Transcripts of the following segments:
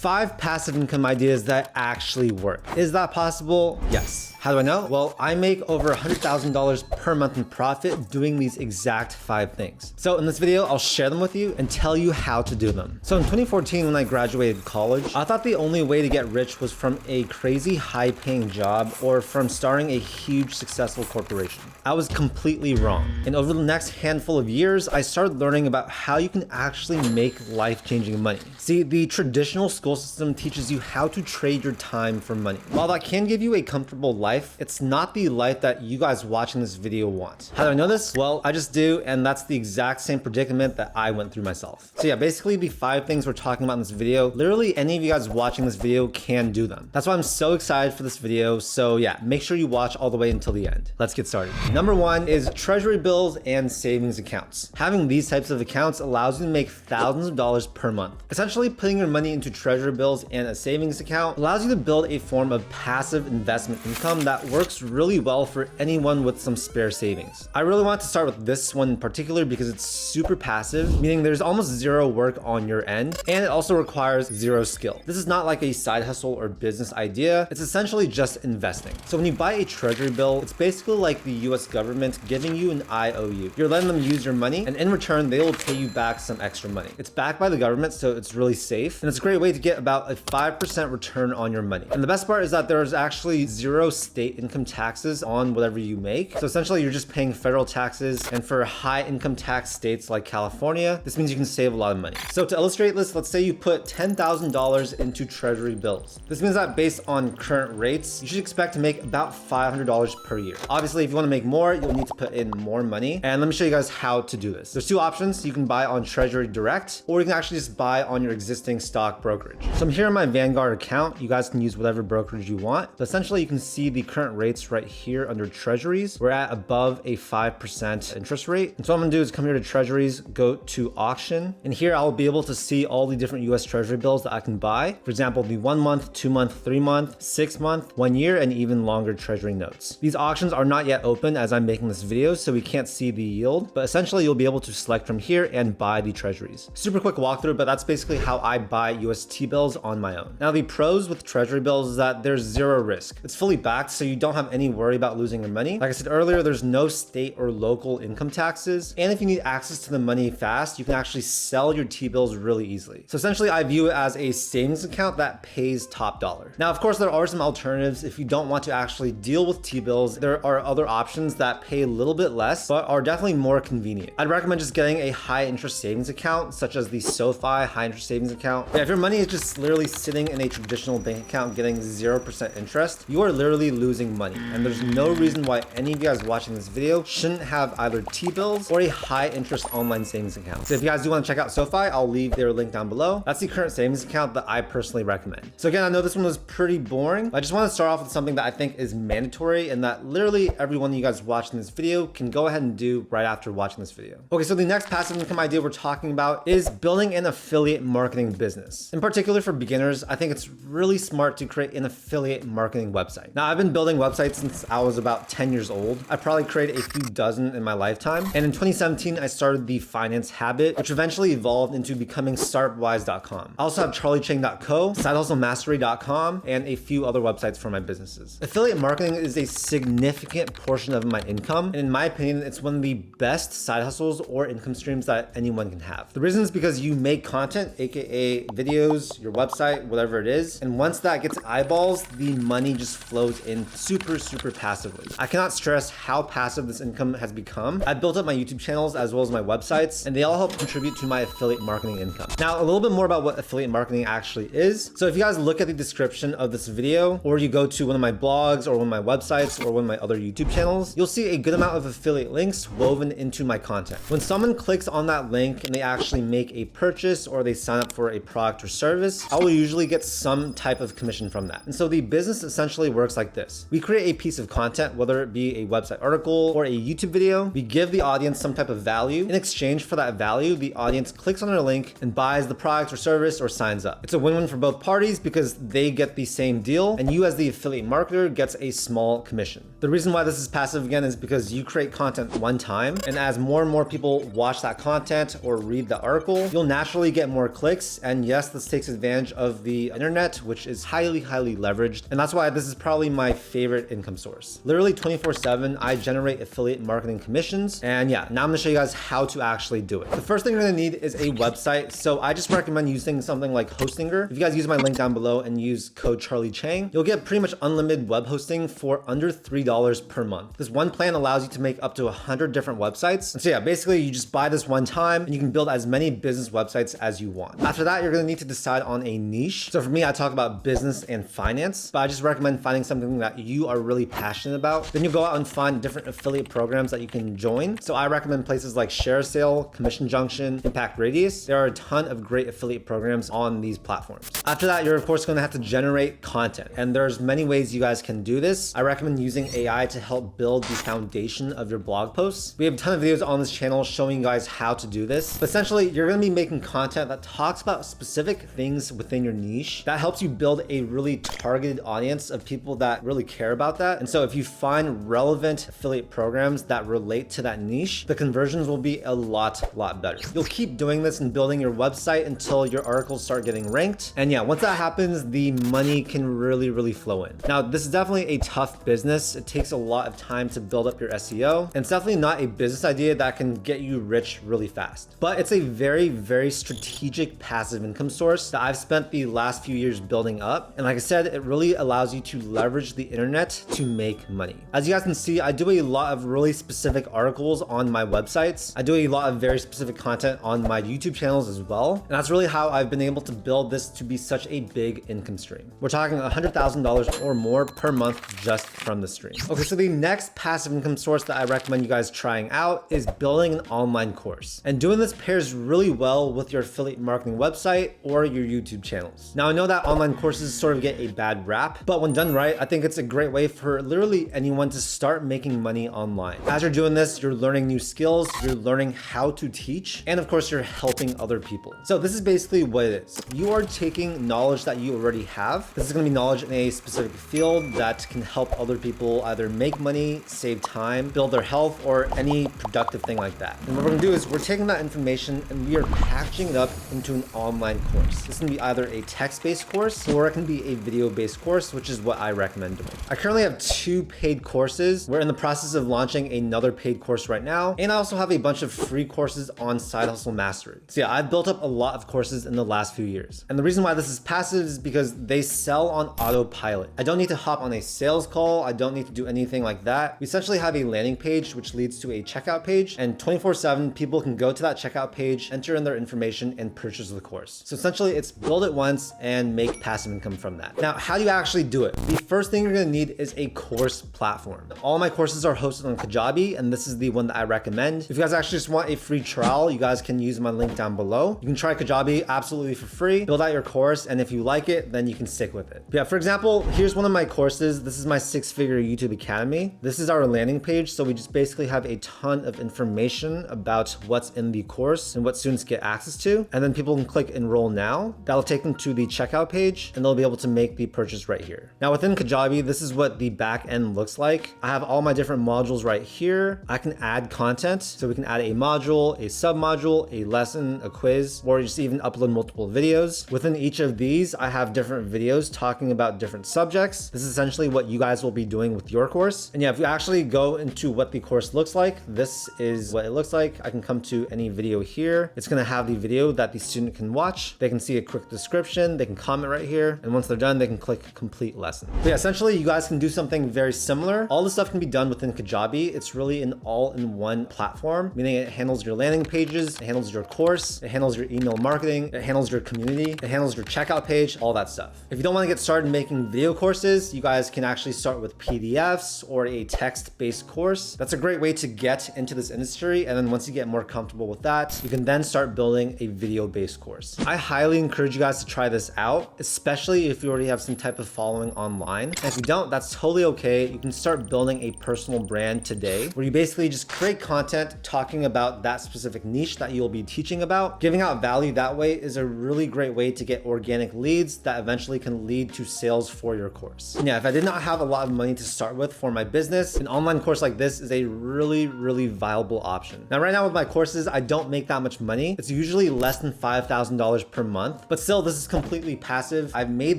5 passive income ideas that actually work. Is that possible? Yes. How do I know? Well, I make over $100,000 per month in profit doing these exact 5 things. So in this video, I'll share them with you and tell you how to do them. So in 2014, when I graduated college, I thought the only way to get rich was from a crazy high-paying job or from starting a huge successful corporation. I was completely wrong. And over the next handful of years, I started learning about how you can actually make life-changing money. See, the traditional school system teaches you how to trade your time for money. While that can give you a comfortable life, it's not the life that you guys watching this video want. How do I know this? Well, I just do, and that's the exact same predicament that I went through myself. So yeah, basically the 5 things we're talking about in this video, literally any of you guys watching this video can do them. That's why I'm so excited for this video. So yeah, make sure you watch all the way until the end. Let's get started. Number 1 is treasury bills and savings accounts. Having these types of accounts allows you to make thousands of dollars per month. Essentially, putting your money into treasury bills and a savings account allows you to build a form of passive investment income that works really well for anyone with some spare savings. I really want to start with this one in particular because it's super passive, meaning there's almost zero work on your end, and it also requires zero skill. This is not like a side hustle or business idea. It's essentially just investing. So when you buy a treasury bill, it's basically like the US government giving you an IOU. You're letting them use your money, and in return, they will pay you back some extra money. It's backed by the government, so it's really safe, and it's a great way to get about a 5% return on your money. And the best part is that there's actually zero state income taxes on whatever you make. So essentially, you're just paying federal taxes, and for high income tax states like California, this means you can save a lot of money. So to illustrate this, let's say you put $10,000 into treasury bills. This means that based on current rates, you should expect to make about $500 per year. Obviously, if you want to make more, you'll need to put in more money. And let me show you guys how to do this. There's 2 options. You can buy on Treasury Direct, or you can actually just buy on your existing stock brokerage. So I'm here on my Vanguard account. You guys can use whatever brokerage you want. So essentially, you can see the current rates right here under Treasuries. We're at above a 5% interest rate. And so what I'm gonna do is come here to Treasuries, go to auction, and here I'll be able to see all the different US Treasury bills that I can buy. For example, the 1 month, 2 month, 3 month, 6 month, 1 year, and even longer Treasury notes. These auctions are not yet open as I'm making this video, so we can't see the yield, but essentially you'll be able to select from here and buy the treasuries. Super quick walkthrough, but that's basically how I buy US T-bills on my own. Now the pros with treasury bills is that there's zero risk. It's fully backed, so you don't have any worry about losing your money. Like I said earlier, there's no state or local income taxes, and if you need access to the money fast, you can actually sell your T-bills really easily. So essentially I view it as a savings account that pays top dollar. Now of course there are some alternatives. If you don't want to actually deal with T-bills, there are other options that pay a little bit less, but are definitely more convenient. I'd recommend just getting a high interest savings account, such as the SoFi high interest savings account. Yeah, if your money is just literally sitting in a traditional bank account getting 0% interest, you are literally losing money. And there's no reason why any of you guys watching this video shouldn't have either T-bills or a high interest online savings account. So if you guys do want to check out SoFi, I'll leave their link down below. That's the current savings account that I personally recommend. So again, I know this one was pretty boring, but I just want to start off with something that I think is mandatory and that literally every one of you guys watching this video can go ahead and do right after watching this video. Okay, so the next passive income idea we're talking about is building an affiliate marketing business. In particular for beginners, I think it's really smart to create an affiliate marketing website. Now, I've been building websites since I was about 10 years old. I probably created a few dozen in my lifetime. And in 2017, I started the finance habit, which eventually evolved into becoming startwise.com. I also have charliechang.co, sidehustlemastery.com, and a few other websites for my businesses. Affiliate marketing is a significant portion of my income. And in my opinion, it's one of the best side hustles or income streams that anyone can have. The reason is because you make content, AKA videos, your website, whatever it is. And once that gets eyeballs, the money just flows in super passively. I cannot stress how passive this income has become. I built up my YouTube channels as well as my websites, and they all help contribute to my affiliate marketing income. Now, a little bit more about what affiliate marketing actually is. So if you guys look at the description of this video, or you go to one of my blogs or one of my websites or one of my other YouTube channels, you'll see a good amount of affiliate links woven into my content. When someone clicks on that link and they actually make a purchase or they sign up for a product or service, I will usually get some type of commission from that. And so the business essentially works like this. We create a piece of content, whether it be a website article or a YouTube video. We give the audience some type of value. In exchange for that value, the audience clicks on our link and buys the product or service or signs up. It's a win-win for both parties because they get the same deal and you as the affiliate marketer gets a small commission. The reason why this is passive again is because you create content one time, and as more and more people watch that content or read the article, you'll naturally get more clicks. And yes, this takes advantage of the internet, which is highly leveraged. And that's why this is probably my favorite income source. Literally 24/7, I generate affiliate marketing commissions. And yeah, now I'm gonna show you guys how to actually do it. The first thing you're gonna need is a website. So I just recommend using something like Hostinger. If you guys use my link down below and use code CharlieChang, you'll get pretty much unlimited web hosting for under $3 per month. This one plan allows you to make up to 100 different websites. And so yeah, basically you just buy this one time and you can build as many business websites as you want. After that, you're gonna need to decide on a niche. So for me, I talk about business and finance, but I just recommend finding something that you are really passionate about. Then you go out and find different affiliate programs that you can join. So I recommend places like ShareSale, Commission Junction, Impact Radius. There are a ton of great affiliate programs on these platforms. After that, you're of course gonna have to generate content. And there's many ways you guys can do this. I recommend using AI to help build the foundation of your blog posts. We have a ton of videos on this channel showing you guys how to do this. But essentially, you're gonna be making content that talks about specific things within your niche that helps you build a really targeted audience of people that really care about that. And so if you find relevant affiliate programs that relate to that niche, the conversions will be a lot better. You'll keep doing this and building your website until your articles start getting ranked. And yeah, once that happens, the money can really flow in. Now, this is definitely a tough business. It takes a lot of time to build up your SEO. And it's definitely not a business idea that can get you rich really fast. But it's a very strategic passive income source that I've spent the last few years building up. And like I said, it really allows you to leverage the internet to make money. As you guys can see, I do a lot of really specific articles on my websites. I do a lot of very specific content on my YouTube channels as well. And that's really how I've been able to build this to be such a big income stream. We're talking $100,000 or more per month just from the stream. Okay, so the next passive income source that I recommend you guys trying out is building an online course. And doing this pairs really well with your affiliate marketing website or your YouTube channels. Now, I know that online courses sort of get a bad rap, but when done right, I think it's a great way for literally anyone to start making money online. As you're doing this, you're learning new skills, you're learning how to teach, and of course, you're helping other people. So this is basically what it is. You are taking knowledge that you already have. This is gonna be knowledge in a specific field that can help other people either make money, save time, build their health, or any productive thing like that. And what we're gonna do is we're taking that information and we are packaging it up into an online course. This can be either a text-based course or it can be a video-based course, which is what I recommend doing. I currently have 2 paid courses. We're in the process of launching another paid course right now. And I also have a bunch of free courses on Side Hustle Mastery. So yeah, I've built up a lot of courses in the last few years. And the reason why this is passive is because they sell on autopilot. I don't need to hop on a sales call. I don't need to do anything like that. We essentially have a landing page, which leads to a checkout page, and 24/7 people can go to that checkout page, enter in their information, and purchase the course. So essentially it's build it once and make passive income from that. Now, how do you actually do it? The first thing you're gonna need is a course platform. All my courses are hosted on Kajabi, and this is the one that I recommend. If you guys actually just want a free trial, you guys can use my link down below. You can try Kajabi absolutely for free, build out your course, and if you like it, then you can stick with it. But yeah, for example, here's one of my courses. This is my 6-figure YouTube Academy. This is our landing page. So we just basically have a ton of information about what's in the course and what students get access to. And then people can click enroll now. That'll take them to the checkout page and they'll be able to make the purchase right here. Now within Kajabi, this is what the back end looks like. I have all my different modules right here. I can add content. So we can add a module, a sub module, a lesson, a quiz, or just even upload multiple videos. Within each of these, I have different videos talking about different subjects. This is essentially what you guys will be doing with your course. And yeah, if you actually go into what the course looks like, this is what it looks like. I can come to any video here. It's gonna have the video that the student can watch. They can see a quick description. They can comment right here. And once they're done, they can click complete lesson. But yeah, essentially you guys can do something very similar. All this stuff can be done within Kajabi. It's really an all-in-one platform, meaning it handles your landing pages, it handles your course, it handles your email marketing, it handles your community, it handles your checkout page, all that stuff. If you don't want to get started making video courses, you guys can actually start with PDFs or a text-based course. That's a great way to get into this industry. And then once you get more comfortable with that, you can then start building a video-based course. I highly encourage you guys to try this out, especially if you already have some type of following online. And if you don't, that's totally okay. You can start building a personal brand today where you basically just create content talking about that specific niche that you'll be teaching about. Giving out value that way is a really great way to get organic leads that eventually can lead to sales for your course. And yeah, if I did not have a lot of money to start with for my business, an online course like this is a really viable option. Now, right now with my courses, I don't make that much money. It's usually less than $5,000 per month. month. But still, this is completely passive. I've made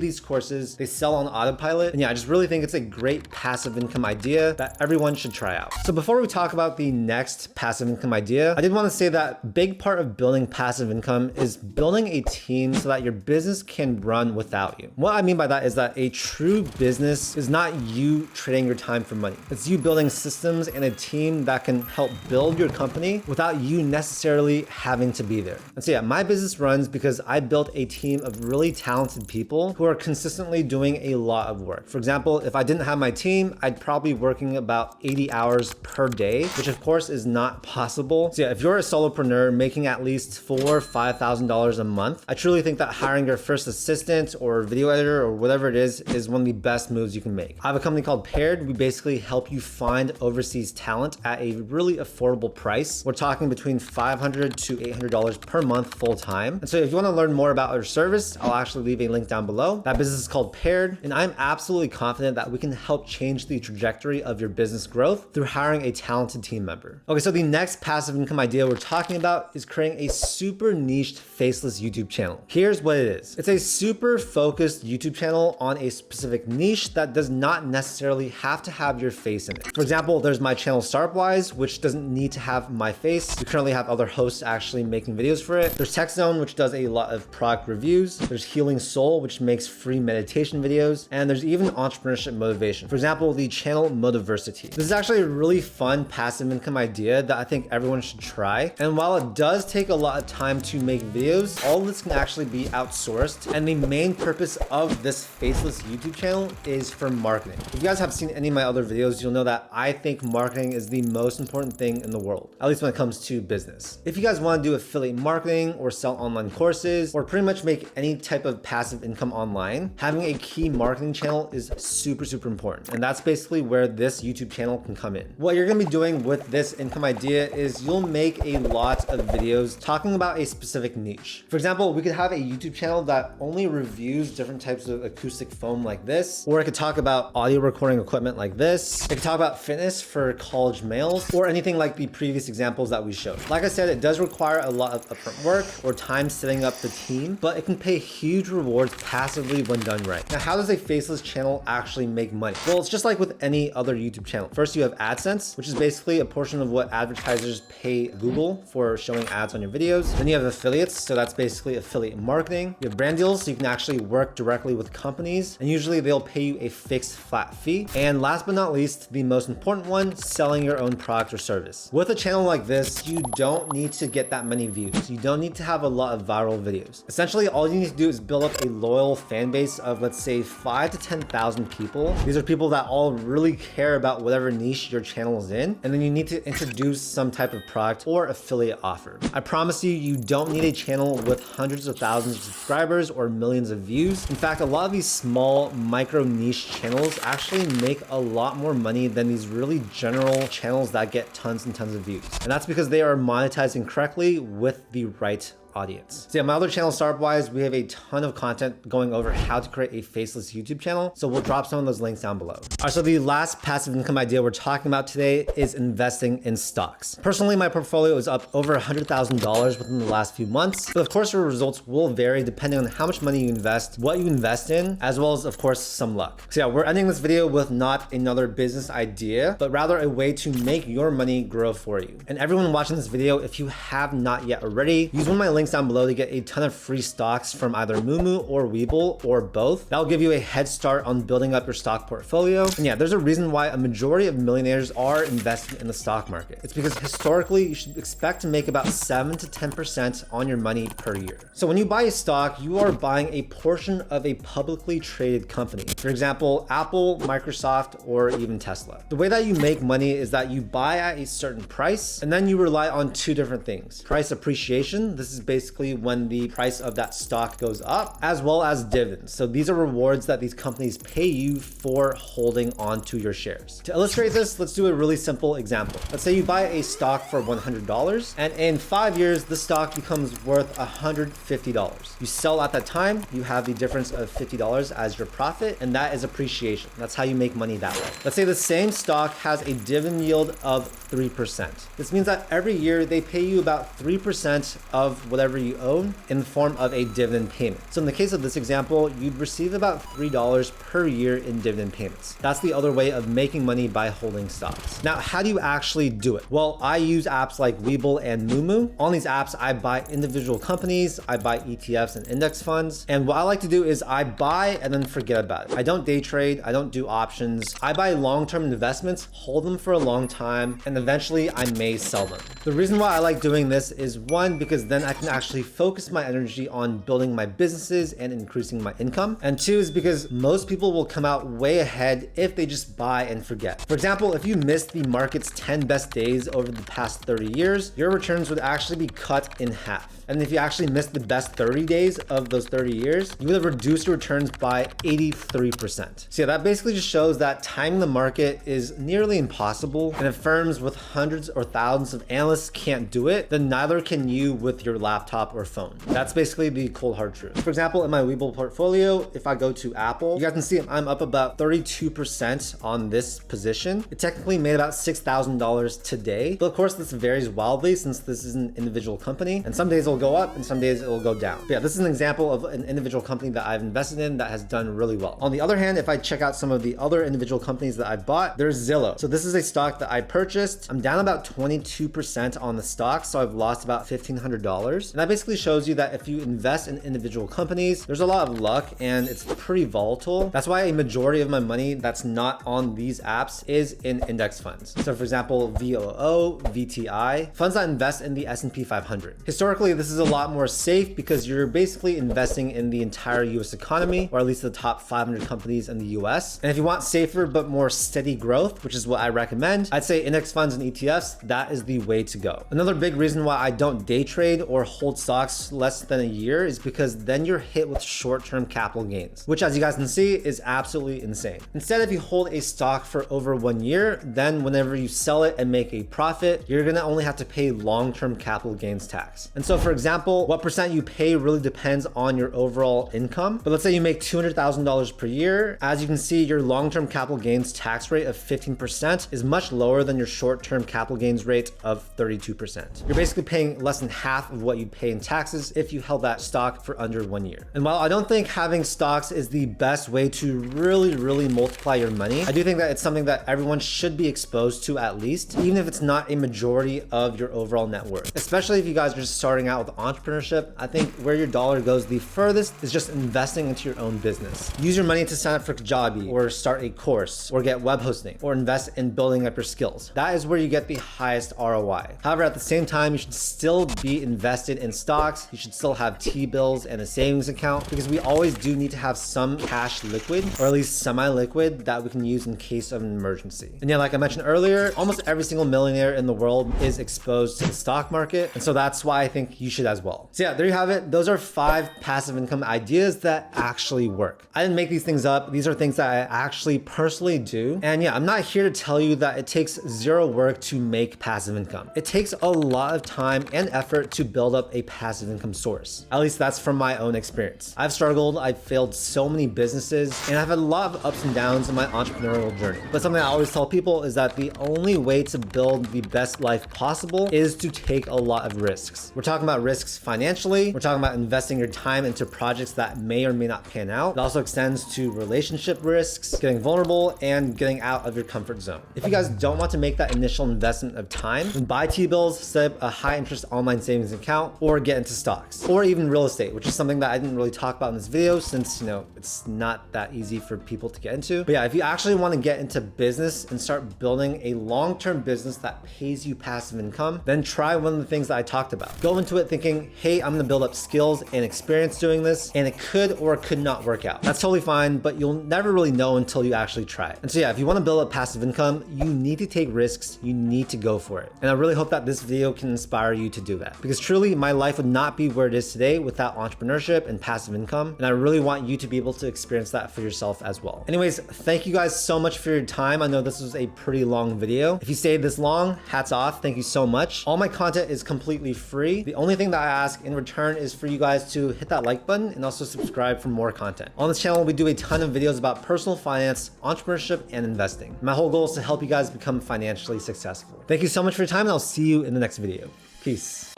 these courses, they sell on autopilot. And yeah, I just really think it's a great passive income idea that everyone should try out. So before we talk about the next passive income idea, I did want to say that a big part of building passive income is building a team so that your business can run without you. What I mean by that is that a true business is not you trading your time for money. It's you building systems and a team that can help build your company without you necessarily having to be there. And so yeah, my business runs because I built a team of really talented people who are consistently doing a lot of work. For example, if I didn't have my team, I'd probably be working about 80 hours per day, which of course is not possible. So yeah, if you're a solopreneur making at least $4,000 or $5,000 a month, I truly think that hiring your first assistant or video editor or whatever it is one of the best moves you can make. I have a company called Paired. We basically help you find overseas talent at a really affordable price. We're talking between $500 to $800 per month full time. And so if you want to learn more about our service, I'll actually leave a link down below. That business is called Paired, and I'm absolutely confident that we can help change the trajectory of your business growth through hiring a talented team member. Okay, so the next passive income idea we're talking about is creating a super niched faceless YouTube channel. Here's what it is. It's a super focused YouTube channel on a specific niche that does not necessarily have to have your face in it. For example, there's my channel Startwise, which doesn't need to have my face. We currently have other hosts actually making videos for it. There's Tech Zone, which does a lot of product reviews. There's Healing Soul, which makes free meditation videos. And there's even entrepreneurship motivation. For example, the channel Motiversity. This is actually a really fun passive income idea that I think everyone should try. And while it does take a lot of time to make videos, all of this can actually be outsourced. And the main purpose of this faceless YouTube channel is for marketing. If you guys have seen any of my other videos, you'll know that I think marketing is the most important thing in the world, at least when it comes to business. If you guys want to do affiliate marketing or sell online courses or pretty much make any type of passive income online, having a key marketing channel is super important. And that's basically where this YouTube channel can come in. What you're going to be doing with this income idea is you'll make a lot of videos talking about a specific niche. For example, we could have a YouTube channel that only reviews different types of acoustic foam like this, or it could talk about audio recording equipment like this. It could talk about fitness for college males, or anything like the previous examples that we showed. Like I said, it does require a lot of upfront work or time setting up the team, but it can pay huge rewards passively when done right. Now, how does a faceless channel actually make money? Well, it's just like with any other YouTube channel. First, you have AdSense, which is basically a portion of what advertisers pay Google for showing ads on your videos. Then you have affiliates, so that's basically affiliate marketing. You have brand deals, so you can actually work directly with companies, and usually they'll pay you a fixed flat fee. And last but not least, the most important one, selling your own product or service. With a channel like this, you don't need to get that many views. You don't need to have a lot of viral videos. Essentially, all you need to do is build up a loyal fan base of, let's say, 5,000 to 10,000 people. These are people that all really care about whatever niche your channel is in, and then you need to introduce some type of product or affiliate offer. I promise you, you don't need a channel with hundreds of thousands of subscribers or millions of views. In fact, a lot of these small micro niche channels actually make a lot more money than these really general channels that get tons and tons of views. And that's because they are monetizing correctly with the right audience. So yeah, my other channel, Startwise, we have a ton of content going over how to create a faceless YouTube channel. So we'll drop some of those links down below. All right, so the last passive income idea we're talking about today is investing in stocks. Personally, my portfolio is up over $100,000 within the last few months, but of course your results will vary depending on how much money you invest, what you invest in, as well as of course some luck. So yeah, we're ending this video with not another business idea, but rather a way to make your money grow for you. And everyone watching this video, if you have not yet already, use one of my links down below to get a ton of free stocks from either Moomoo or Webull or both. That'll give you a head start on building up your stock portfolio. And yeah, there's a reason why a majority of millionaires are investing in the stock market. It's because historically you should expect to make about 7 to 10% on your money per year. So when you buy a stock, you are buying a portion of a publicly traded company. For example, Apple, Microsoft, or even Tesla. The way that you make money is that you buy at a certain price and then you rely on two different things. Price appreciation. This is basically when the price of that stock goes up, as well as dividends. So these are rewards that these companies pay you for holding on to your shares. To illustrate this, let's do a really simple example. Let's say you buy a stock for $100 and in 5 years, the stock becomes worth $150. You sell at that time, you have the difference of $50 as your profit, and that is appreciation. That's how you make money that way. Let's say the same stock has a dividend yield of 3%. This means that every year they pay you about 3% of whatever whatever you own in the form of a dividend payment. So in the case of this example, you'd receive about $3 per year in dividend payments. That's the other way of making money by holding stocks. Now, how do you actually do it? Well, I use apps like Webull and Moomoo. On these apps, I buy individual companies, I buy ETFs and index funds. And what I like to do is I buy and then forget about it. I don't day trade, I don't do options. I buy long-term investments, hold them for a long time, and eventually I may sell them. The reason why I like doing this is one, because then I can actually focus my energy on building my businesses and increasing my income. And two is because most people will come out way ahead if they just buy and forget. For example, if you missed the market's 10 best days over the past 30 years, your returns would actually be cut in half. And if you actually missed the best 30 days of those 30 years, you would have reduced your returns by 83%. So yeah, that basically just shows that timing the market is nearly impossible. And if firms with hundreds or thousands of analysts can't do it, then neither can you with your laptop or phone. That's basically the cold hard truth. For example, in my Webull portfolio, if I go to Apple, you guys can see I'm up about 32% on this position. It technically made about $6,000 today. But of course, this varies wildly since this is an individual company. And some days it'll go up and some days it will go down. But yeah, this is an example of an individual company that I've invested in that has done really well. On the other hand, if I check out some of the other individual companies that I bought, there's Zillow. So this is a stock that I purchased. I'm down about 22% on the stock, so I've lost about $1,500. And that basically shows you that if you invest in individual companies, there's a lot of luck and it's pretty volatile. That's why a majority of my money that's not on these apps is in index funds. So for example, VOO, VTI, funds that invest in the S&P 500. Historically, this is a lot more safe because you're basically investing in the entire US economy, or at least the top 500 companies in the US. And if you want safer but more steady growth, which is what I recommend, I'd say index funds and ETFs, that is the way to go. Another big reason why I don't day trade or hold stocks less than a year is because then you're hit with short-term capital gains, which as you guys can see is absolutely insane. Instead, if you hold a stock for over 1 year, then whenever you sell it and make a profit, you're gonna only have to pay long-term capital gains tax. And so for example, what percent you pay really depends on your overall income. But let's say you make $200,000 per year. As you can see, your long-term capital gains tax rate of 15% is much lower than your short-term capital gains rate of 32%. You're basically paying less than half of what you pay in taxes if you held that stock for under 1 year. And while I don't think having stocks is the best way to really multiply your money, I do think that it's something that everyone should be exposed to at least, even if it's not a majority of your overall net worth. Especially if you guys are just starting out with entrepreneurship, I think where your dollar goes the furthest is just investing into your own business. Use your money to sign up for Kajabi or start a course or get web hosting or invest in building up your skills. That is where you get the highest ROI. However, at the same time, you should still be invested in stocks. You should still have T-bills and a savings account because we always do need to have some cash liquid or at least semi-liquid that we can use in case of an emergency. And yeah, like I mentioned earlier, almost every single millionaire in the world is exposed to the stock market. And so that's why I think you should as well. So yeah, there you have it. Those are 5 passive income ideas that actually work. I didn't make these things up. These are things that I actually personally do. And yeah, I'm not here to tell you that it takes zero work to make passive income. It takes a lot of time and effort to build up a passive income source. At least that's from my own experience. I've struggled, I've failed so many businesses, and I've had a lot of ups and downs in my entrepreneurial journey. But something I always tell people is that the only way to build the best life possible is to take a lot of risks. We're talking about risks financially. We're talking about investing your time into projects that may or may not pan out. It also extends to relationship risks, getting vulnerable, and getting out of your comfort zone. If you guys don't want to make that initial investment of time, then buy T-bills, set up a high interest online savings account, or get into stocks, or even real estate, which is something that I didn't really talk about in this video since, you know, it's not that easy for people to get into. But yeah, if you actually want to get into business and start building a long-term business that pays you passive income, then try one of the things that I talked about. Go into it thinking, hey, I'm gonna build up skills and experience doing this, and it could or could not work out. That's totally fine, but you'll never really know until you actually try it. And so yeah, if you wanna build up passive income, you need to take risks, you need to go for it. And I really hope that this video can inspire you to do that. Because truly, my life would not be where it is today without entrepreneurship and passive income. And I really want you to be able to experience that for yourself as well. Anyways, thank you guys so much for your time. I know this was a pretty long video. If you stayed this long, hats off, thank you so much. All my content is completely free. The only thing that I ask in return is for you guys to hit that like button and also subscribe for more content. On this channel, we do a ton of videos about personal finance, entrepreneurship, and investing. My whole goal is to help you guys become financially successful. Thank you so much for your time, and I'll see you in the next video. Peace.